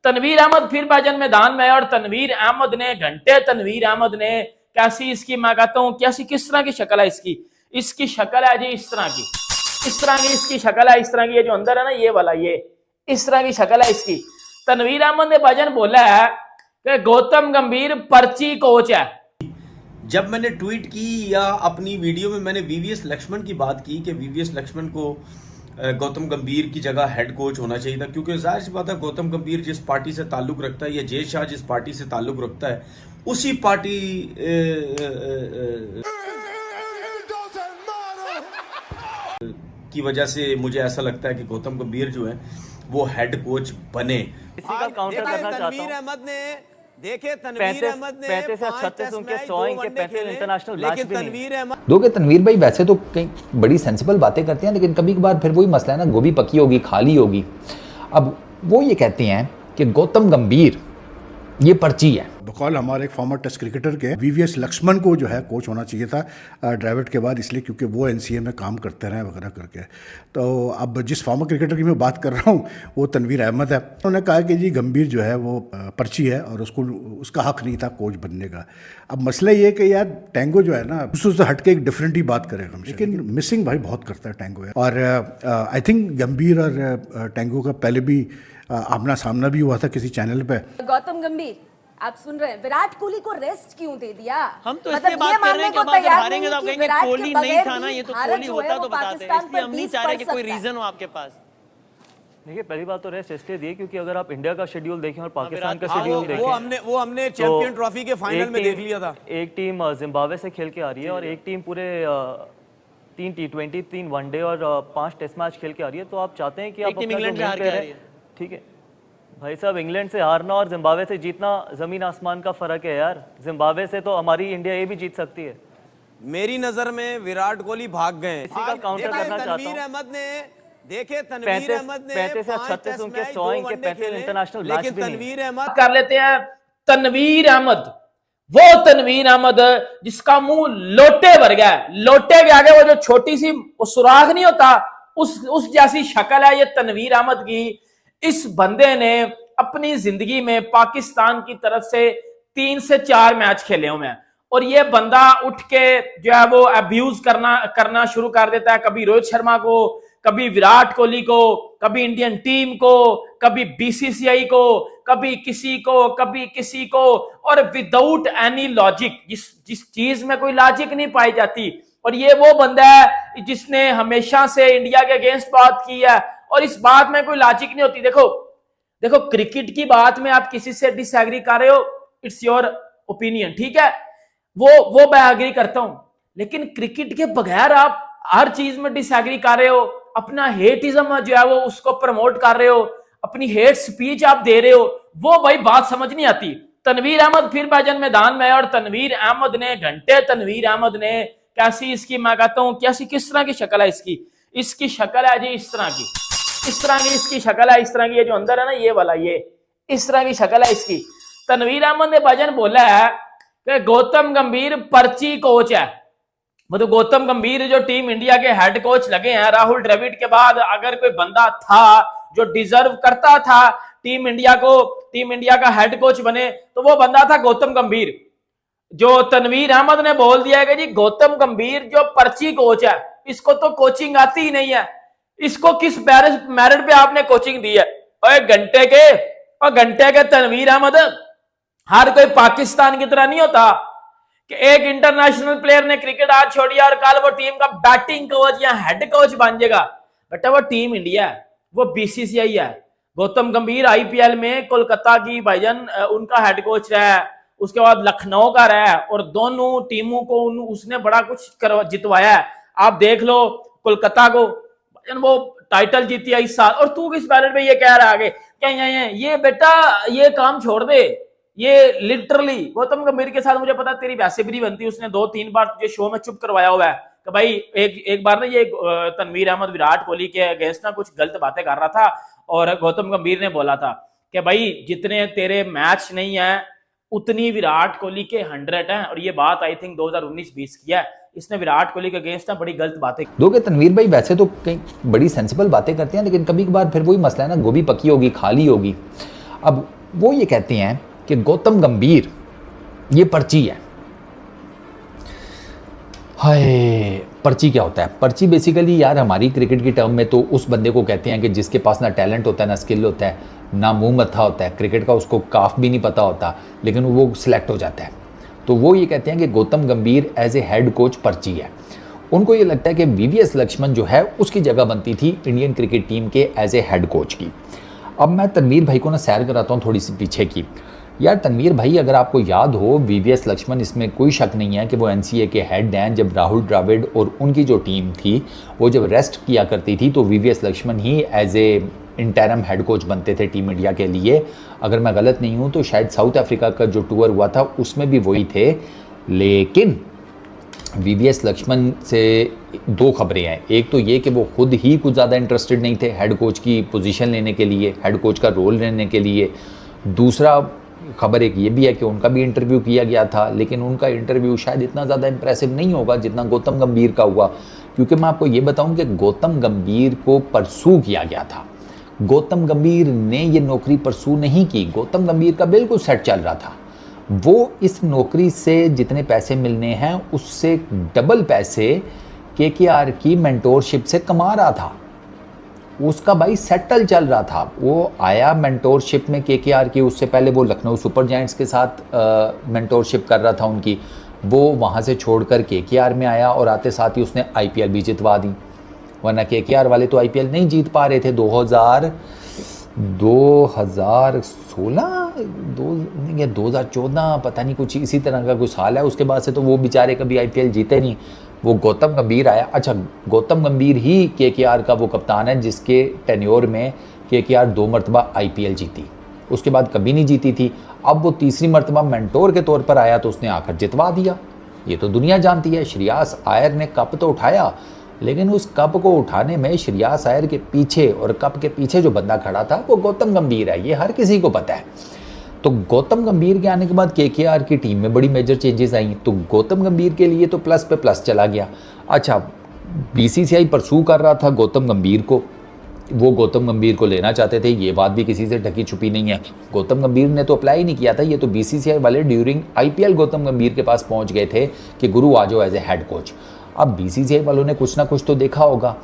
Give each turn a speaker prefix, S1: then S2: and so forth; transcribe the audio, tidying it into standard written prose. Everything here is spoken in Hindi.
S1: तनवीर अहमद फिर भाईजान मैदान में है और तनवीर अहमद ने घंटे तनवीर अहमद ने कैसी इसकी मैं कहता हूँ कैसी किस तरह की शक्ल है इसकी शक्ल है जी इस तरह की इसकी शक्ल है इस तरह की, ये जो अंदर है ना ये वाला ये इस तरह की शक्ल है इसकी। तनवीर अहमद ने भाईजान बोला है कि गौतम गंभीर पर्ची कोच है।
S2: जब मैंने ट्वीट की या अपनी वीडियो में मैंने वीवीएस लक्ष्मण की बात की कि वीवीएस लक्ष्मण को गौतम गंभीर की जगह हेड कोच होना चाहिए था, क्योंकि जाहिर सी बात है गौतम गंभीर जिस पार्टी से ताल्लुक रखता है या जय शाह जिस पार्टी से ताल्लुक रखता है उसी पार्टी की वजह से मुझे ऐसा लगता है कि गौतम गंभीर जो है वो हेड कोच बने।
S3: इसी का काउंटर करना चाहता हूं। तनवीर अहमद ने देखे 35 से 36 उनके 100 इनके 35 इंटरनेशनल मैच भी नहीं।
S4: दो के तनवीर भाई वैसे तो कई बड़ी सेंसिबल बातें करते हैं, लेकिन कभी कभार फिर वही मसला है ना, गोभी पकी होगी खाली होगी। अब वो ये कहते हैं कि गौतम गंभीर ये पर्ची है।
S5: बकौल हमारे एक फॉर्मर टेस्ट क्रिकेटर के वीवीएस लक्ष्मण को जो है कोच होना चाहिए था ड्राविड के बाद, इसलिए क्योंकि वो एनसीए में काम करते रहे वगैरह करके। तो अब जिस फॉर्मर क्रिकेटर की मैं बात कर रहा हूँ वो तनवीर अहमद है। उन्होंने कहा कि जी गंभीर जो है वो पर्ची है और उसका हक नहीं था कोच बनने का। अब मसला ये है कि यार टैंगो जो है ना उससे हट के एक डिफरेंट ही बात करेगा, लेकिन मिसिंग भाई बहुत करता है टैंगो। और आई थिंक गंभीर और टैंगो का पहले भी आमना सामना भी हुआ था किसी चैनल पे।
S6: गौतम गंभीर आप सुन रहे हैं, विराट कोहली को रेस्ट क्यों दे दिया?
S3: हम तो इसलिए बात कर रहे हैं कि अब अगर हारेंगे तो आप कहेंगे कोहली नहीं था ना, ये तो कोहली होता तो बताते हैं। इसलिए हम नहीं चाह रहे कि कोई रीजन हो आपके पास।
S7: देखिए पहली बात तो रेस्ट इसलिए दिए क्योंकि अगर आप इंडिया का शेड्यूल देखें और पाकिस्तान का शेड्यूल देखें
S3: वो हमने चैंपियन ट्रॉफी के फाइनल में देख लिया था।
S7: एक टीम जिम्बाब्वे से खेल के आ रही है और एक टीम पूरे 3 T20 3 वनडे और 5 टेस्ट मैच खेल के आ रही है। तो आप चाहते हैं कि आप
S3: इंग्लैंड से हार के आ रही है।
S7: ठीक है भाई साहब, इंग्लैंड से हारना और जिम्बाब्वे से जीतना जमीन आसमान का फर्क है यार। जिम्बाब्वे से तो हमारी इंडिया ये भी जीत सकती है।
S3: मेरी नजर में विराट कोहली भाग गए।
S7: इसी का काउंटर करना चाहता हूं।
S3: तनवीर अहमद ने देखे 35 से 36 उनके 100 इनके 35 इंटरनेशनल मैच भी
S1: तनवीर अहमद कर लेते हैं। तनवीर अहमद वो तनवीर अहमद जिसका मुंह लोटे भर गया है, लोटे के आगे वो जो छोटी सी सुराख नहीं होता उस जैसी शक्ल है ये तनवीर अहमद की। इस बंदे ने अपनी जिंदगी में पाकिस्तान की तरफ से 3 से 4 मैच खेले हुए हैं और ये बंदा उठ के जो है वो अब्यूज करना शुरू कर देता है, कभी रोहित शर्मा को, कभी विराट कोहली को, कभी इंडियन टीम को, कभी बीसीसीआई को, कभी किसी को और विदाउट एनी लॉजिक, जिस चीज में कोई लॉजिक नहीं पाई जाती। और ये वो बंदा है जिसने हमेशा से इंडिया के अगेंस्ट बात की है और इस बात में कोई लॉजिक नहीं होती। देखो क्रिकेट की बात में आप किसी से डिसएग्री कर रहे हो, इट्स योर ओपिनियन, ठीक है, वो मैं एग्री करता हूं, लेकिन क्रिकेट के बगैर आप हर चीज में डिसएग्री कर रहे हो, अपना हेटिज्म जो है वो उसको प्रमोट कर रहे हो, अपनी हेट स्पीच आप दे रहे हो, वो भाई बात समझ नहीं आती। तनवीर अहमद फिर भाईजान मैदान में है और तनवीर अहमद ने घंटे तनवीर अहमद ने कैसी इसकी मैं कहता हूं कैसी किस तरह की शक्ल है इसकी शक्ल है जी इस तरह की इसकी शक्ल है इस तरह की, ये जो अंदर है ना ये वाला ये इस तरह की शक्ल है इसकी। तनवीर अहमद ने भाईजान बोला है कि गौतम गंभीर पर्ची कोच है। मतलब गौतम गंभीर जो टीम इंडिया के हेड कोच लगे हैं राहुल द्रविड़ के बाद, अगर कोई बंदा था जो डिजर्व करता था टीम इंडिया का हेड कोच बने तो वो बंदा था गौतम गंभीर। जो तनवीर अहमद ने बोल दिया कि जी गौतम गंभीर जो पर्ची कोच है इसको तो कोचिंग आती ही नहीं है, इसको किस मेरिट पे आपने कोचिंग दी है? और घंटे के तनवीर अहमद, हर कोई पाकिस्तान की तरह नहीं होता कि एक इंटरनेशनल प्लेयर ने क्रिकेट आज छोड़ी और कल वो टीम का बैटिंग कोच या हेड कोच बन जाएगा। बेटा वो टीम इंडिया है, वो बीसीसीआई है। गौतम गंभीर आईपीएल में कोलकाता की भाईजान उनका हेड कोच रहा है, उसके बाद लखनऊ का रहा है और दोनों टीमों को उसने बड़ा कुछ जितवाया है। आप देख लो कोलकाता को वो टाइटल जीती है इस साल और तू किस बैलेट में ये कह रहा है आगे क्या ये बेटा ये काम छोड़ दे। ये लिटरली गौतम गंभीर के साथ मुझे पता तेरी वैसे भी नहीं बनती, उसने 2-3 बार तुझे शो में चुप करवाया हुआ है कि भाई एक बार ना ये तनवीर अहमद विराट कोहली के अगेंस्ट ना कुछ गलत बातें कर रहा था और गौतम गंभीर ने बोला था कि भाई जितने तेरे मैच नहीं है उतनी विराट कोहली के 100 हैं। और ये बात आई थिंक 2019-20 की है। इसने विराट कोहली के अगेंस्ट ना बड़ी गलत बातें
S4: दो के तनवीर भाई वैसे तो कई बड़ी सेंसिबल बातें करते हैं, लेकिन कभी कभार फिर वही मसला है ना, गोभी पकी होगी खाली होगी। अब वो ये कहते हैं कि गौतम गंभीर ये पर्ची है। हाय, पर्ची क्या होता है? पर्ची बेसिकली यार हमारी क्रिकेट की टर्म में तो उस बंदे को कहते हैं कि जिसके पास ना टैलेंट होता है, ना स्किल होता है, ना मुंह मत्था होता है, क्रिकेट का उसको काफ भी नहीं पता होता, लेकिन वो सिलेक्ट हो जाता है। तो वो ये कहते हैं कि गौतम गंभीर एज ए हेड कोच पर्ची है। उनको ये लगता है कि वीवीएस लक्ष्मण जो है उसकी जगह बनती थी इंडियन क्रिकेट टीम के एज ए हेड कोच की। अब मैं तनवीर भाई को ना सैर कराता हूँ थोड़ी सी पीछे की। यार तनवीर भाई, अगर आपको याद हो, वीवीएस लक्ष्मण, इसमें कोई शक नहीं है कि वो एनसीए के हेड हैं। जब राहुल द्रविड़ और उनकी जो टीम थी वो जब रेस्ट किया करती थी तो वीवीएस लक्ष्मण ही as a interim head coach बनते थे टीम इंडिया के लिए। अगर मैं गलत नहीं हूँ तो शायद साउथ अफ्रीका का जो टूर हुआ था उसमें भी वही थे। लेकिन वीवीएस लक्ष्मण से दो खबरें हैं। एक तो ये कि वो खुद ही कुछ ज़्यादा इंटरेस्टेड नहीं थे हेड कोच की पोजीशन लेने के लिए, हेड कोच का रोल लेने के लिए। दूसरा खबर एक ये भी है कि उनका भी इंटरव्यू किया गया था, लेकिन उनका इंटरव्यू शायद इतना ज़्यादा इंप्रेसिव नहीं होगा जितना गौतम गंभीर का हुआ। क्योंकि मैं आपको ये बताऊं कि गौतम गंभीर को परसू किया गया था। गौतम गंभीर ने ये नौकरी परसू नहीं की। गौतम गंभीर का बिल्कुल सेट चल रहा था। वो इस नौकरी से जितने पैसे मिलने हैं उससे डबल पैसे केकेआर की मेंटोरशिप से कमा रहा था। उसका भाई सेटल चल रहा था। वो आया मेंटोरशिप में केकेआर की, उससे पहले वो लखनऊ सुपर जायंट्स के साथ मेंटोरशिप कर रहा था उनकी। वो वहाँ से छोड़कर केकेआर में आया और आते साथ ही उसने आईपीएल भी जितवा दी। वरना केकेआर वाले तो आईपीएल नहीं जीत पा रहे थे। 2016 या 2014 पता नहीं, कुछ इसी तरह का कुछ साल है। उसके बाद से तो वो बेचारे कभी आईपीएल जीते नहीं। वो गौतम गंभीर आया। अच्छा, गौतम गंभीर ही केकेआर का वो कप्तान है जिसके टेन्योर में केकेआर 2 मरतबा आईपीएल जीती, उसके बाद कभी नहीं जीती थी। अब वो तीसरी मरतबा मेंटोर के तौर पर आया तो उसने आकर जितवा दिया। ये तो दुनिया जानती है। श्रेयस अय्यर ने कप तो उठाया, लेकिन उस कप को उठाने में श्रेयस अय्यर के पीछे और कप के पीछे जो बंदा खड़ा था वो गौतम गंभीर है। ये हर किसी को पता है। तो गौतम गंभीर के आने के बाद केकेआर की टीम में बड़ी मेजर चेंजेस आई। तो गौतम गंभीर के लिए तो प्लस पे प्लस चला गया। अच्छा, बीसीसीआई परसू कर रहा था गौतम गंभीर को। वो गौतम गंभीर को लेना चाहते थे, ये बात भी किसी से ढकी छुपी नहीं है। गौतम गंभीर ने तो अप्लाई नहीं किया था। ये तो बीसीसीआई वाले ड्यूरिंग आईपीएल गौतम गंभीर के पास पहुंच गए थे कि गुरु आ जाओ एज ए हेड कोच। अब बीसीसीआई वालों ने कुछ ना कुछ तो देखा होगा।